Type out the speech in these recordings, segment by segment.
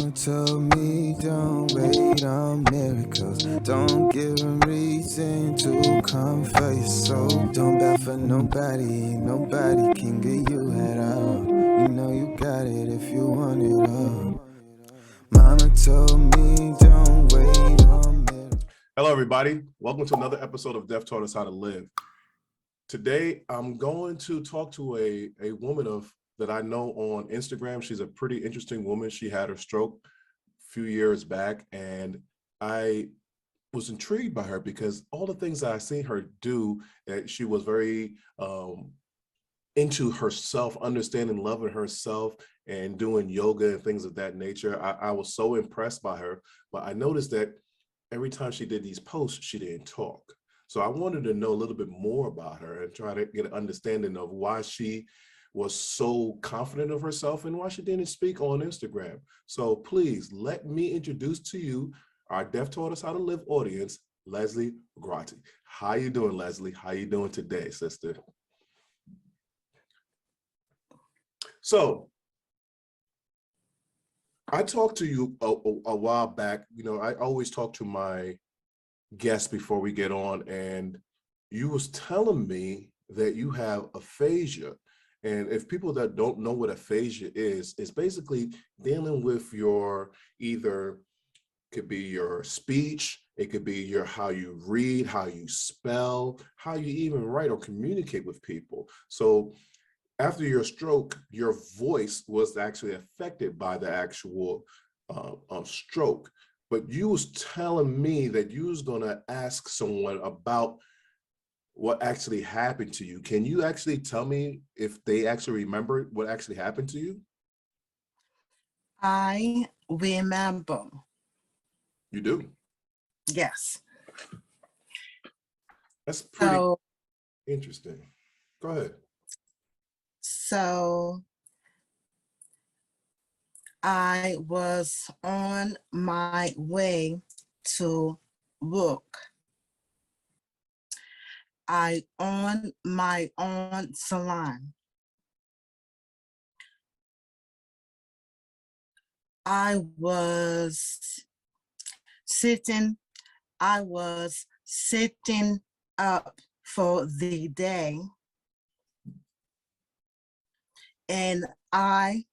Mama told me don't wait on miracles. Don't give them reason to come for your soul. Don't bow for nobody. Nobody can get you at all. You know you got it if you want it all. Mama told me don't wait on miracles. Hello, everybody. Welcome to another episode of Death Taught Us How to Live. Today, I'm going to talk to a woman that I know on Instagram. She's a pretty interesting woman. She had her stroke a few years back, and I was intrigued by her because all the things that I seen her do, that she was very into herself, understanding, loving herself, and doing yoga and things of that nature. I was so impressed by her, but I noticed that every time she did these posts, she didn't talk. So I wanted to know a little bit more about her and try to get an understanding of why she was so confident of herself and why she didn't speak on Instagram. So please let me introduce to you our Deaf Taught Us How to Live audience, Leslie Grotti. How you doing, Leslie? How you doing today, sister? So I talked to you a while back. You know, I always talk to my guests before we get on, and you was telling me that you have aphasia. And if people that don't know what aphasia is, it's basically dealing with your could be your speech, it could be your how you read, how you spell, how you even write or communicate with people. So after your stroke, your voice was actually affected by the actual stroke. But you was telling me that you was gonna ask someone about what actually happened to you. Can you actually tell me if they actually remember what actually happened to you? I remember. You do? Yes. That's pretty So, interesting. Go ahead. so I was on my way to work. I own my own salon. I was sitting up for the day, and I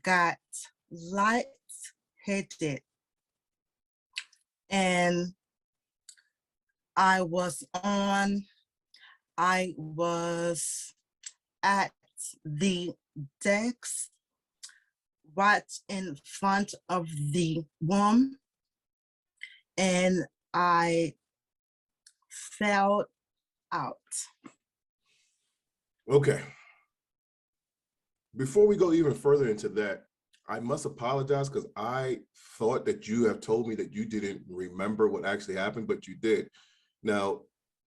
got lightheaded, and I was at the desk right in front of the room, and I fell out. Okay. Before we go even further into that, I must apologize because I thought that you have told me that you didn't remember what actually happened, but you did. Now,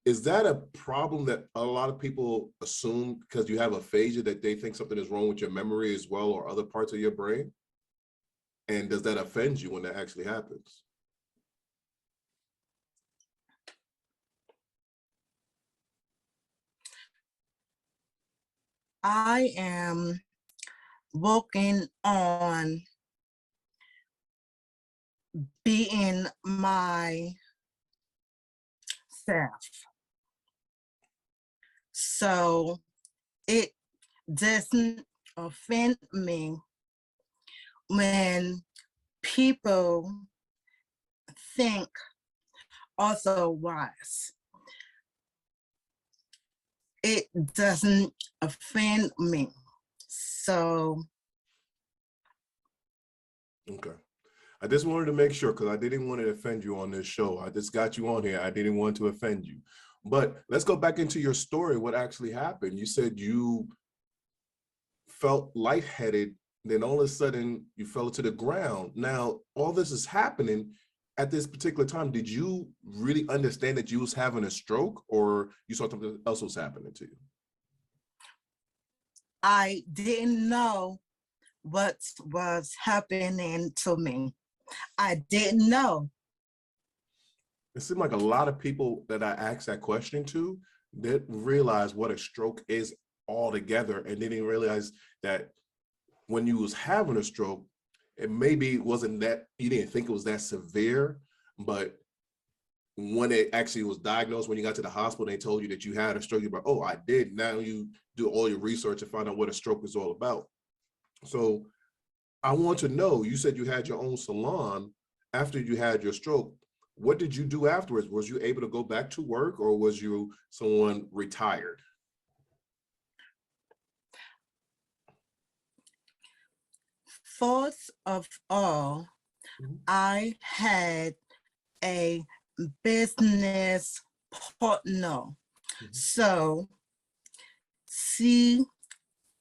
is that a problem that a lot of people assume because you have aphasia that they think something is wrong with your memory as well or other parts of your brain? And does that offend you when that actually happens? I am working on being myself. So it doesn't offend me when people think otherwise. It doesn't offend me. So. Okay. I just wanted to make sure because I didn't want to offend you on this show. I just got you on here. I didn't want to offend you. But let's go back into your story. What actually happened? You said you felt lightheaded, then all of a sudden you fell to the ground. Now, all this is happening at this particular time. Did you really understand that you was having a stroke or you saw something else was happening to you? I didn't know what was happening to me. I didn't know. It seemed like a lot of people that I asked that question to didn't realize what a stroke is altogether, and didn't realize that when you was having a stroke, it maybe wasn't that, you didn't think it was that severe, but when it actually was diagnosed, when you got to the hospital, they told you that you had a stroke, you're like, oh, I did. Now you do all your research and find out what a stroke is all about. So I want to know, you said you had your own salon after you had your stroke. What did you do afterwards? Was you able to go back to work, or was you someone retired? First of all, I had a business partner. So she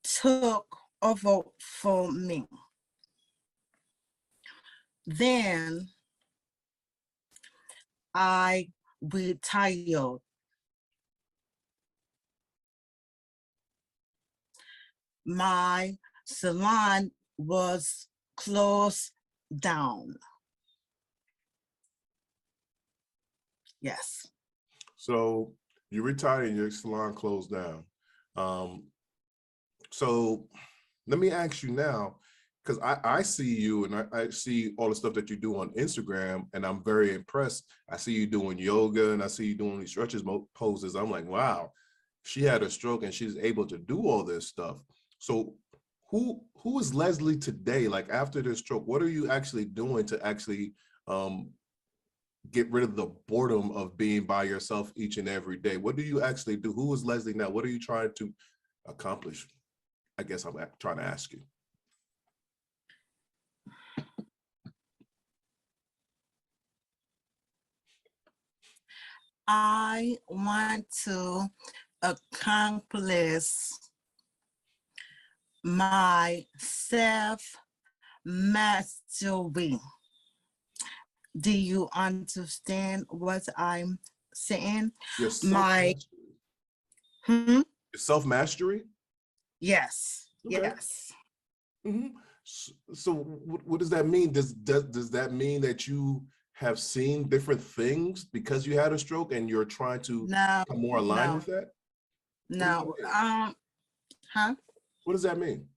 took over for me. Then I retired. My salon was closed down. Yes. So you retired and your salon closed down. So let me ask you now, because I see you and I see all the stuff that you do on Instagram, and I'm very impressed. I see you doing yoga and I see you doing these stretches poses. I'm like, wow, she had a stroke and she's able to do all this stuff. So who is Leslie today? Like after this stroke, what are you actually doing to actually get rid of the boredom of being by yourself each and every day? What do you actually do? Who is Leslie now? What are you trying to accomplish? I guess I'm trying to ask you. I want to accomplish my self-mastery. Do you understand what I'm saying? Your self-mastery? Yes. Okay. Yes. Mm-hmm. So what does that mean? Does that mean that you have seen different things because you had a stroke and you're trying to become more aligned with that? No. Huh? What does that mean?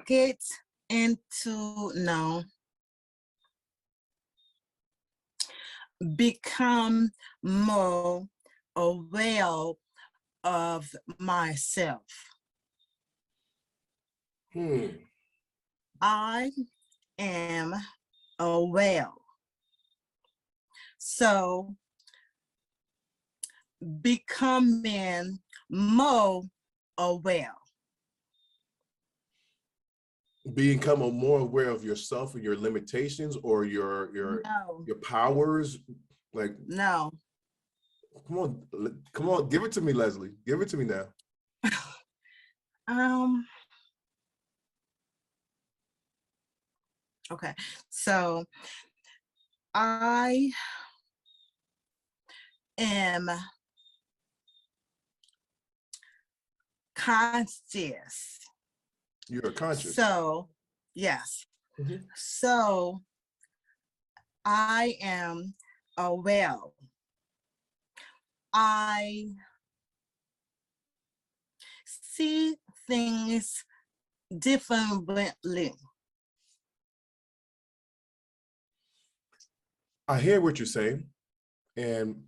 Get into become more aware of myself. I am aware. So becoming more aware. Become more aware of yourself and your limitations, or your powers. Like, no. Come on, give it to me, Leslie. Give it to me now. Okay, so I am conscious. You're conscious. So, yes. So I am aware. I see things differently. I hear what you're saying. And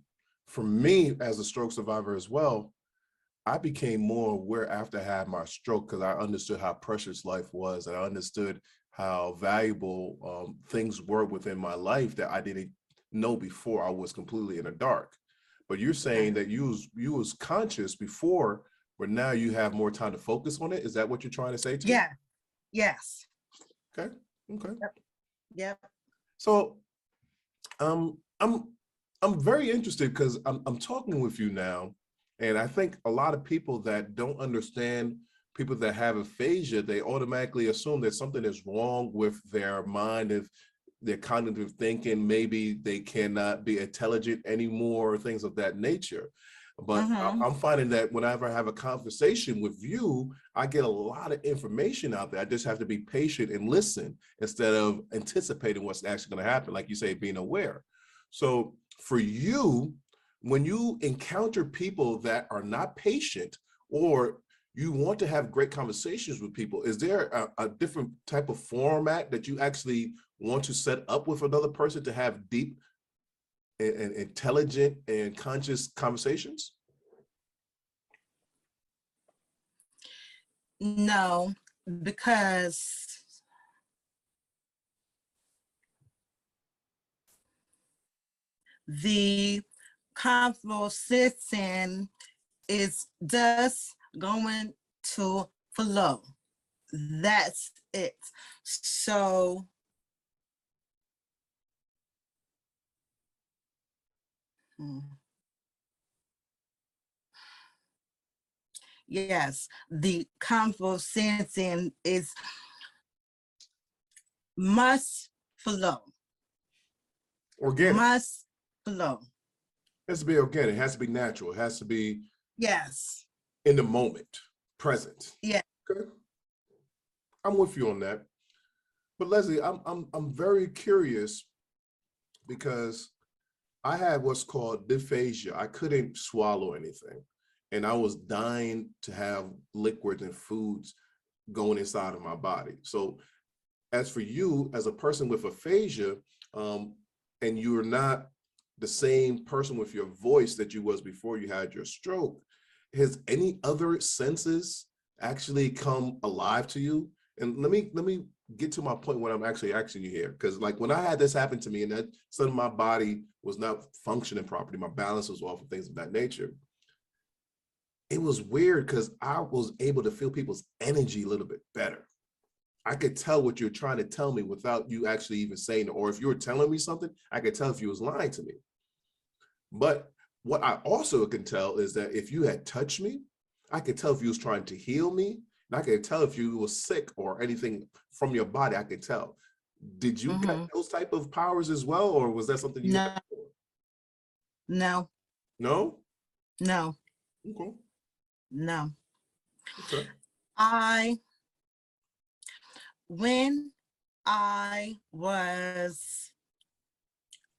for me, as a stroke survivor as well, I became more aware after I had my stroke, because I understood how precious life was, and I understood how valuable things were within my life that I didn't know before. I was completely in the dark. But you're saying that you was conscious before, but now you have more time to focus on it. Is that what you're trying to say to me? Yeah. Yes. Okay. Yep. So I'm very interested, because I'm talking with you now, and I think a lot of people that don't understand people that have aphasia, they automatically assume that something is wrong with their mind, if their cognitive thinking, maybe they cannot be intelligent anymore, things of that nature. But I'm finding that whenever I have a conversation with you, I get a lot of information out there. I just have to be patient and listen instead of anticipating what's actually going to happen, like you say, being aware. So for you, when you encounter people that are not patient, or you want to have great conversations with people. Is there a different type of format that you actually want to set up with another person to have deep and intelligent and conscious conversations? No, because the conversation is just going to flow. That's it. So yes, the conversation is must flow. Organic. Must flow. It has to be organic. It has to be natural. It has to be Yes. in the moment, present. Yeah. Okay. I'm with you on that. But Leslie, I'm very curious because I had what's called aphasia. I couldn't swallow anything, and I was dying to have liquids and foods going inside of my body. So as for you, as a person with aphasia, and you're not the same person with your voice that you was before you had your stroke, has any other senses actually come alive to you? And let me get to my point when I'm actually asking you here, because like when I had this happen to me and that suddenly my body was not functioning properly, my balance was off and things of that nature, it was weird because I was able to feel people's energy a little bit better. I could tell what you're trying to tell me without you actually even saying it. Or if you were telling me something, I could tell if you was lying to me. But what I also can tell is that if you had touched me, I could tell if you was trying to heal me. And I could tell if you was sick or anything from your body, I could tell. Did you get those type of powers as well? Or was that something you had before? No. No? No. Okay. No. Okay. When I was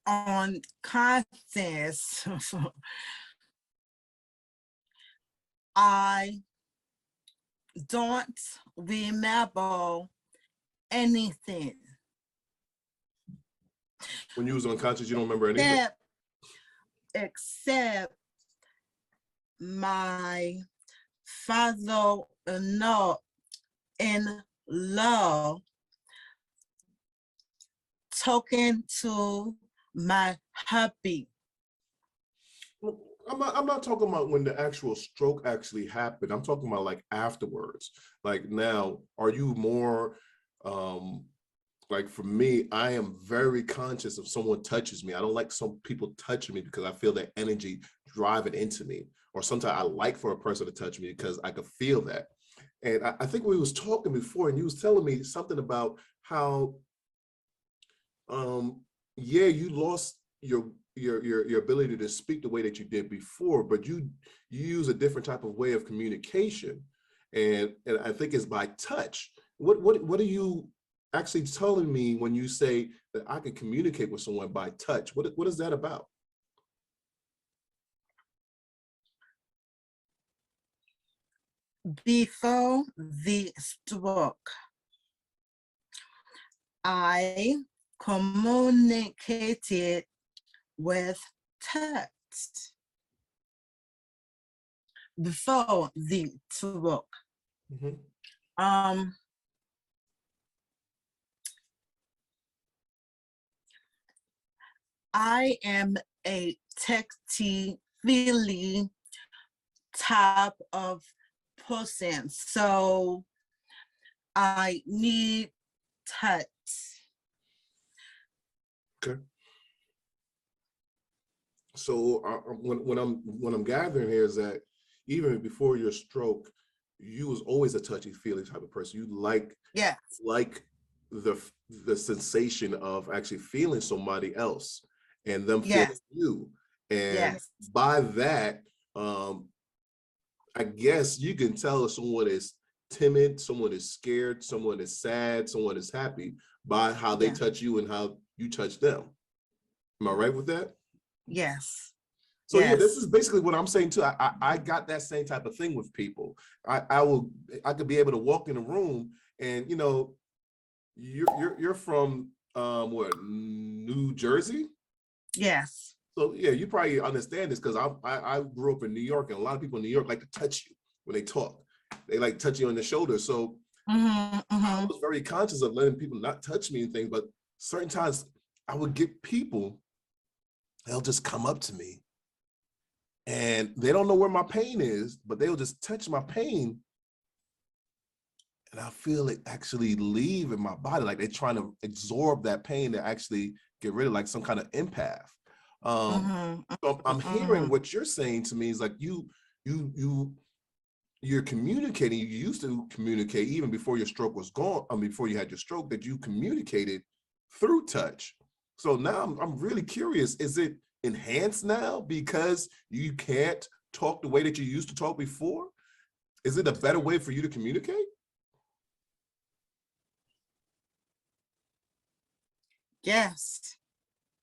on conscious, I don't remember anything. When you was unconscious, you don't remember anything? Except my father-in-law talking to my hubby. I'm not talking about when the actual stroke actually happened. I'm talking about like afterwards. Like now, are you more like for me, I am very conscious if someone touches me. I don't like some people touching me because I feel that energy driving into me. Or sometimes I like for a person to touch me because I could feel that. And I think we was talking before and you was telling me something about how yeah, you lost your ability to speak the way that you did before, but you use a different type of way of communication, and I think it's by touch. What are you actually telling me when you say that I can communicate with someone by touch? What is that about? Before the stroke, I communicated with text. Before the stroke, I am a texty, feely type of person, so I need touch. Okay. So when I'm gathering here is that even before your stroke, you was always a touchy feely type of person. You like the sensation of actually feeling somebody else and them feeling you. And by that, I guess you can tell if someone is timid, someone is scared, someone is sad, someone is happy by how they touch you and how you touch them. Am I right with that? Yes. So yeah, this Yes. is basically what I'm saying too. I got that same type of thing with people. I could be able to walk in a room and you know, you're from what, New Jersey? Yes. So yeah, you probably understand this because I grew up in New York, and a lot of people in New York like to touch you when they talk. They like touch you on the shoulder. So I was very conscious of letting people not touch me and things, but certain times I would get people, they'll just come up to me and they don't know where my pain is, but they'll just touch my pain. And I feel it actually leave in my body. Like they're trying to absorb that pain to actually get rid of, like some kind of empath. So I'm hearing what you're saying to me is like you're communicating. You used to communicate even before your stroke was gone. Before you had your stroke, that you communicated through touch. So now I'm really curious. Is it enhanced now because you can't talk the way that you used to talk before? Is it a better way for you to communicate? Yes.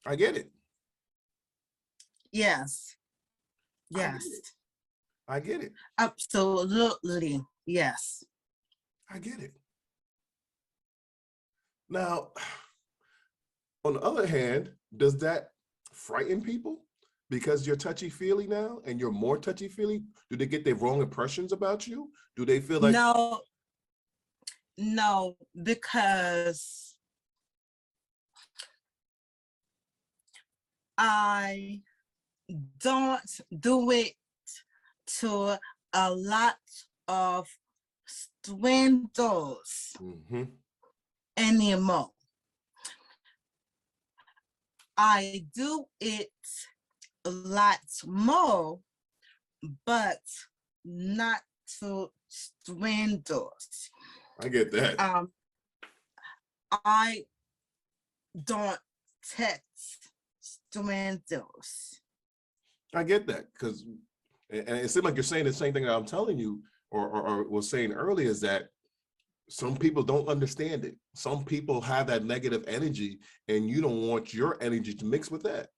I get it. Yes. I get Yes. it. I get it. Absolutely. Yes. I get it. Now, on the other hand, does that frighten people because you're touchy-feely now and you're more touchy-feely? Do they get their wrong impressions about you? Do they feel like No, because I don't do it to a lot of swindles anymore. I do it a lot more, but not to swindles. I get that. I don't text swindles. I get that because, and it seems like you're saying the same thing that I'm telling you or was saying earlier, is that some people don't understand it. Some people have that negative energy and you don't want your energy to mix with that.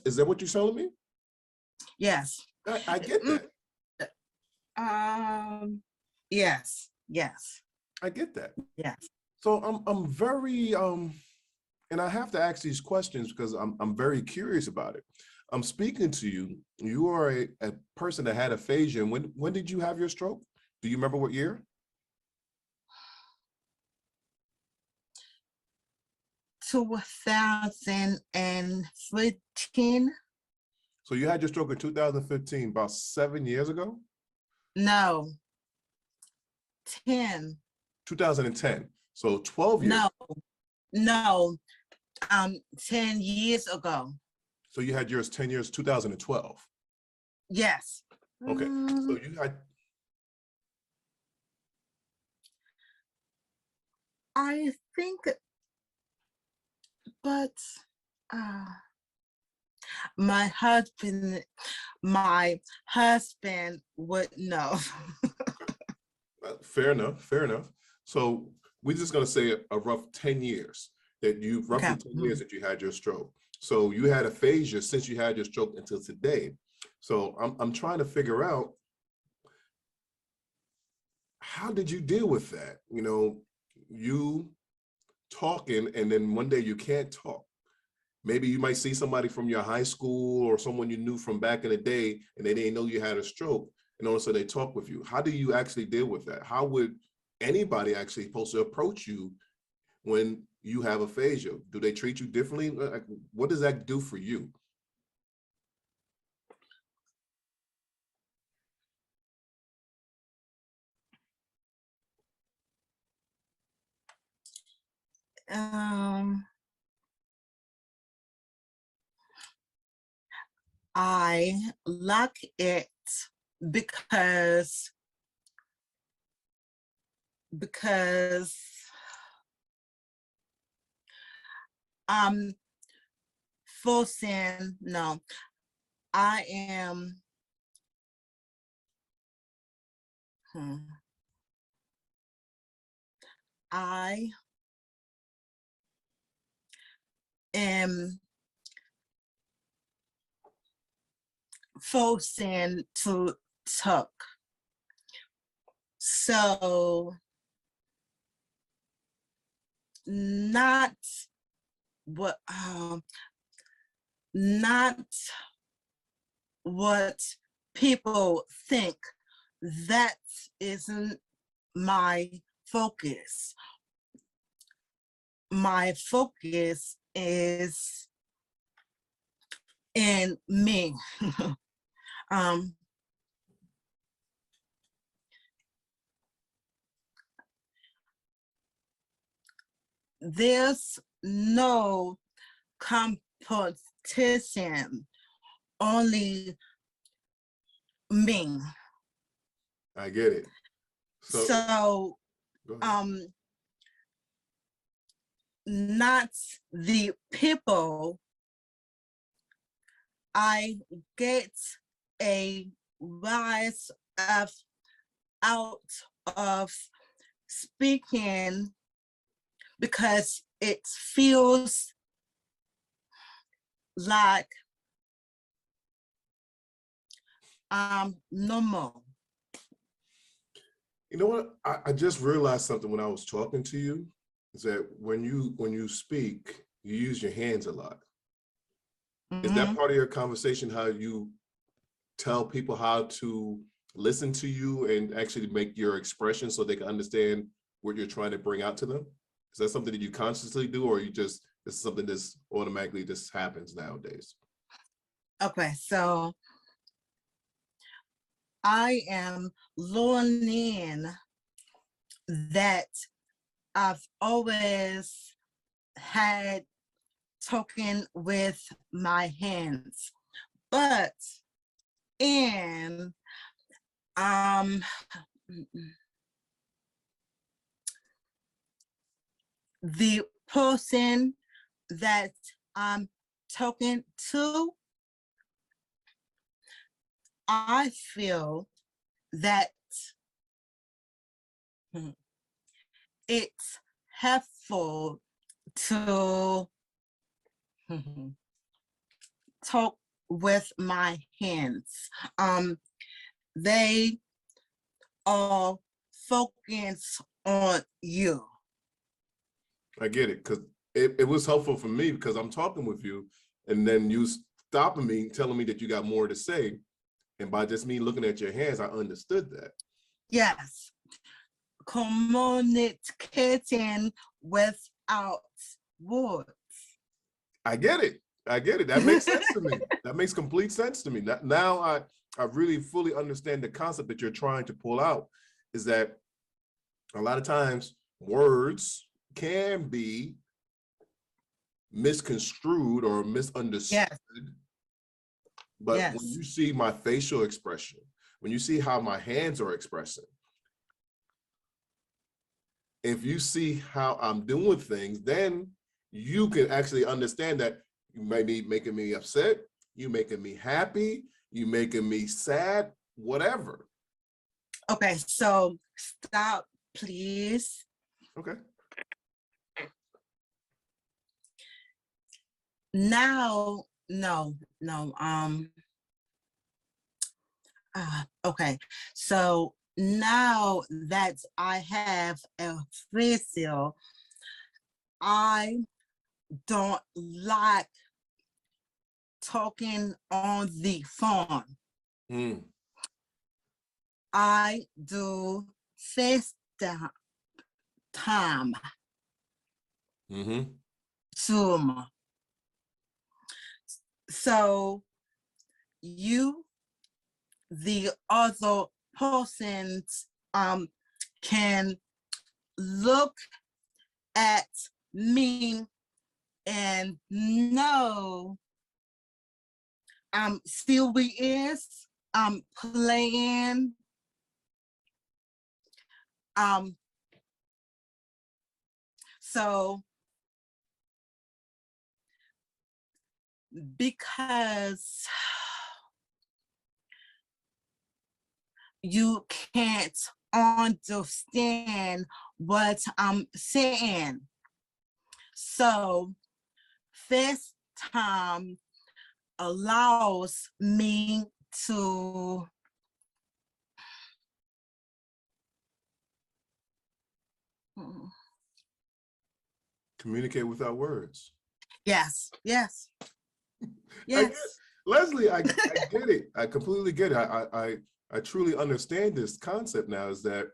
Is that what you're telling me? Yes. I get that. Yes. Yes. I get that. Yes. So I'm very and I have to ask these questions because I'm very curious about it. I'm speaking to you. You are a person that had aphasia. When did you have your stroke? Do you remember what year? 2015. So you had your stroke in 2015, about 7 years ago? No. 10. 2010. So 12 years. No. 10 years ago. So you had yours 10 years, 2012. Yes. Okay. So you had. I think, but my husband would know. Fair enough. Fair enough. So we're just going to say a rough 10 years that you, roughly 10 years that you had your stroke. So you had aphasia since you had your stroke until today. So I'm trying to figure out, how did you deal with that? You know, you talking and then one day you can't talk. Maybe you might see somebody from your high school or someone you knew from back in the day and they didn't know you had a stroke, and also they talk with you. How do you actually deal with that? How would anybody actually supposed to approach you when you have aphasia? Do they treat you differently? Like, what does that do for you? I like it because I'm forcing, no, I am, I am forcing to talk. So not what not what people think. That isn't my focus. My focus is in me. There's no competition, only me. I get it. So not the people. I get a rise of out of speaking because it feels like I'm normal. You know what? I just realized something when I was talking to you, is that when you speak, you use your hands a lot. Is that part of your conversation, how you tell people how to listen to you and actually make your expression so they can understand what you're trying to bring out to them? Is that something that you consciously do, or you just, this is something that's automatically just happens nowadays? Okay, so I am learning that I've always had talking with my hands, but in the person that I'm talking to, I feel that it's helpful to talk with my hands. They are focused on you. I get it, because it was helpful for me, because I'm talking with you and then you stopping me, telling me that you got more to say. And by just me looking at your hands, I understood that. Yes. Communicating without words. I get it. I get it. That makes sense to me. That makes complete sense to me. Now I really fully understand the concept that you're trying to pull out, is that a lot of times words can be misconstrued or misunderstood. Yes. But Yes. when you see my facial expression, when you see how my hands are expressing, if you see how I'm doing things, then you can actually understand that you may be making me upset, you making me happy, you making me sad, whatever. Okay, so stop, please. Okay. Now, no. Okay, so now that I have a facial, I don't like talking on the phone. I do FaceTime, Zoom. So you, the other persons, can look at me and know Sylvie is playing so because you can't understand what I'm saying, so FaceTime allows me to Communicate without words. yes, yes, I get, yes, Leslie, I get it. I completely get it. I truly understand this concept now, is that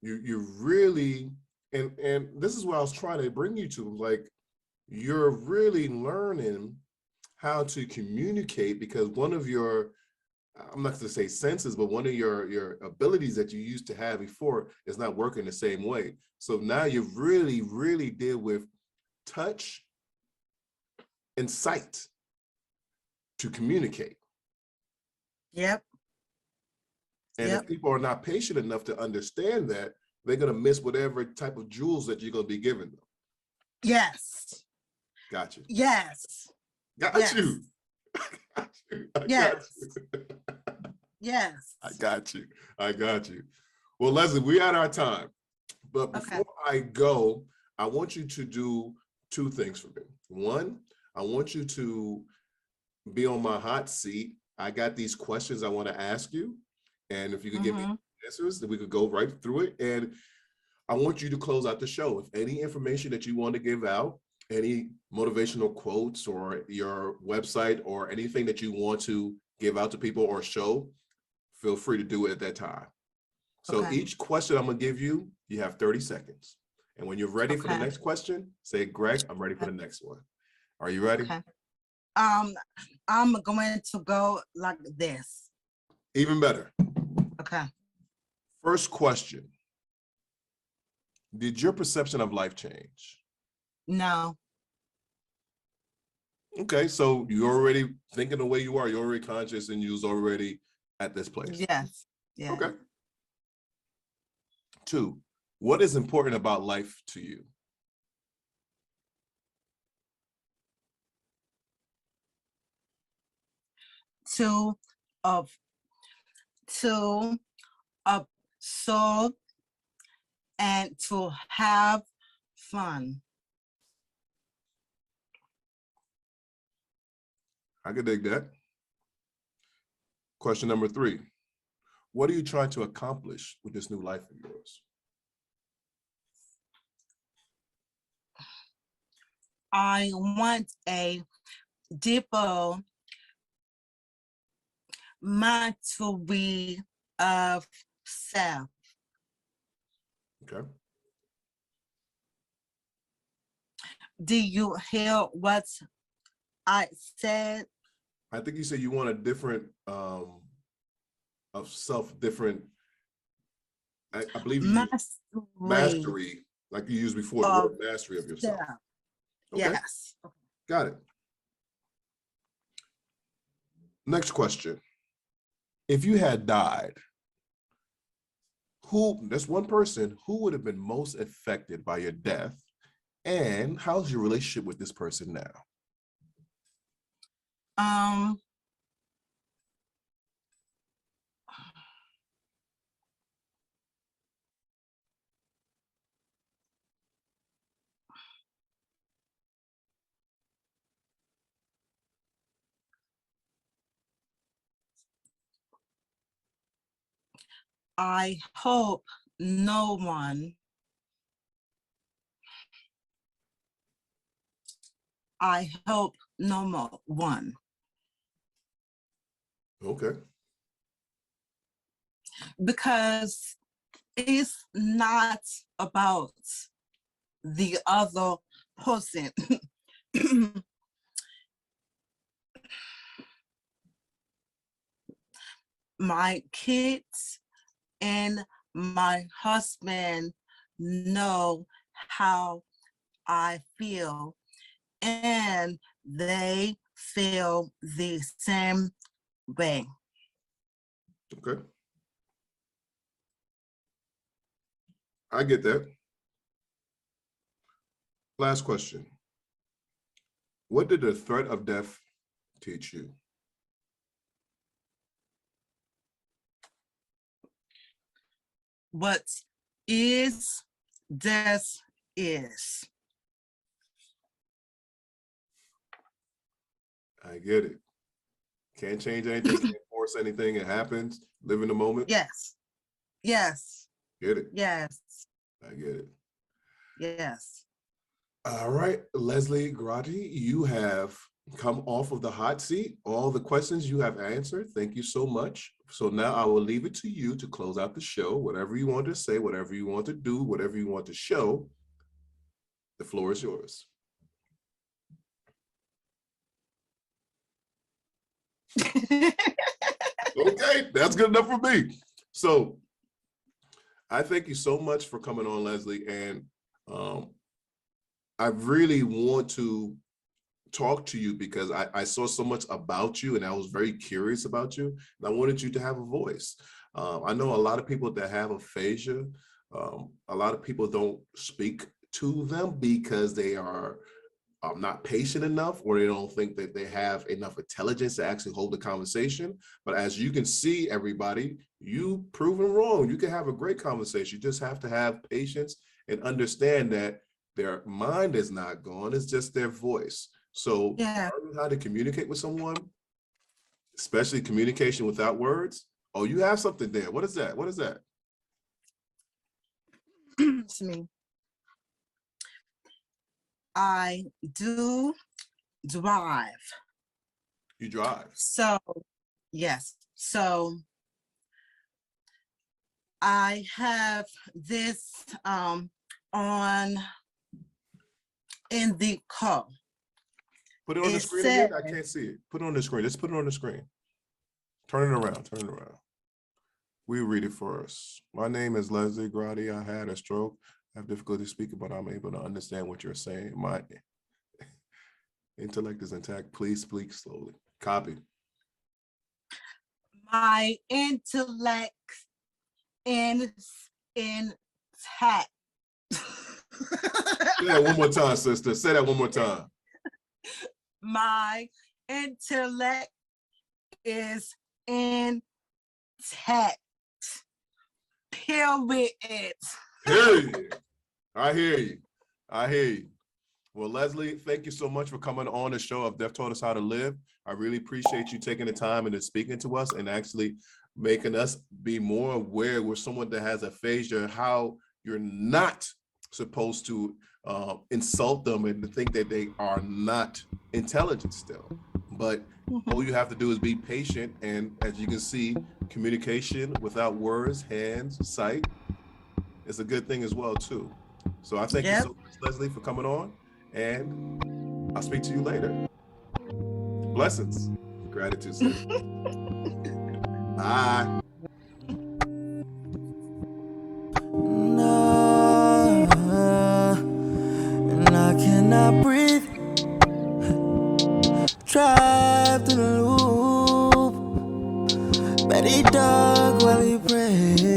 you really, and this is what I was trying to bring you to, like, you're really learning how to communicate, because one of your, I'm not going to say senses, but one of your abilities that you used to have before is not working the same way. So now you've really deal with touch and sight to communicate. yep, And yep, if people are not patient enough to understand that, they're going to miss whatever type of jewels that you're going to be giving them. yes, Got you. yes, Got yes, you. I got you. I got yes, you. yes. I got you. I got you. Well, Leslie, we're at our time. But before I go, I want you to do two things for me. One, I want you to be on my hot seat. I got these questions I want to ask you. And if you could give me answers, then we could go right through it. And I want you to close out the show. If any information that you want to give out, any motivational quotes or your website or anything that you want to give out to people or show, feel free to do it at that time. So each question I'm going to give you, you have 30 seconds. And when you're ready for the next question, say, Greg, I'm ready for the next one. Are you ready? Okay. I'm going to go like this. Even better. Okay. First question. Did your perception of life change? No. Okay, so you're already thinking the way you are. You're already conscious and you're already at this place. Yes. Yeah. Okay. 2, what is important about life to you? To absorb and to have fun. I could dig that. Question number 3. What are you trying to accomplish with this new life of yours? I want a deeper mastery of self. Okay. Do you hear what I said? I think you said you want a different of self, different. I believe you use mastery, like you used before, the word mastery of yourself. Okay. Yes. Got it. Next question. If you had died, that's one person, who would have been most affected by your death? And how's your relationship with this person now? I hope no one. I hope no more one. Okay. Because it's not about the other person. My kids and my husband know how I feel, and they feel the same way. Okay. I get that. Last question. What did the threat of death teach you? What is, this is. I get it. Can't change anything, can't force force anything. It happens. Live in the moment. Yes. Yes. Get it? Yes. I get it. Yes. All right, Leslie Grotti, you have come off of the hot seat. All the questions you have answered. Thank you so much. So now I will leave it to you to close out the show. Whatever you want to say, whatever you want to do, whatever you want to show, the floor is yours. Okay, that's good enough for me. So I thank you so much for coming on, Leslie. And I really want to talk to you because I saw so much about you and I was very curious about you. And I wanted you to have a voice. I know a lot of people that have aphasia. A lot of people don't speak to them because they are not patient enough, or they don't think that they have enough intelligence to actually hold the conversation. But as you can see, everybody, you proven wrong. You can have a great conversation. You just have to have patience and understand that their mind is not gone. It's just their voice. So learning how to communicate with someone, especially communication without words. Oh, you have something there. What is that? What is that? It's me. I do drive. You drive. So, yes. So I have this on in the car. Put it on the screen again. I can't see it. Put it on the screen. Let's put it on the screen. Turn it around. Turn it around. We read it for us. My name is Leslie Grotti. I had a stroke. I have difficulty speaking, but I'm able to understand what you're saying. My intellect is intact. Please speak slowly. Copy. My intellect is intact. Say that one more time, sister. Say that one more time. My intellect is intact. Period. Period. I hear you. I hear you. Well, Leslie, thank you so much for coming on the show of Deaf Taught Us How to Live. I really appreciate you taking the time and speaking to us and actually making us be more aware with someone that has aphasia, how you're not supposed to insult them and think that they are not intelligent still. But all you have to do is be patient. And as you can see, communication without words, hands, sight is a good thing as well, too. So I thank you so much, Leslie, for coming on. And I'll speak to you later. Blessings. Gratitude, sis. Bye. And I cannot breathe. Drive to the loop. Betty dog while you pray.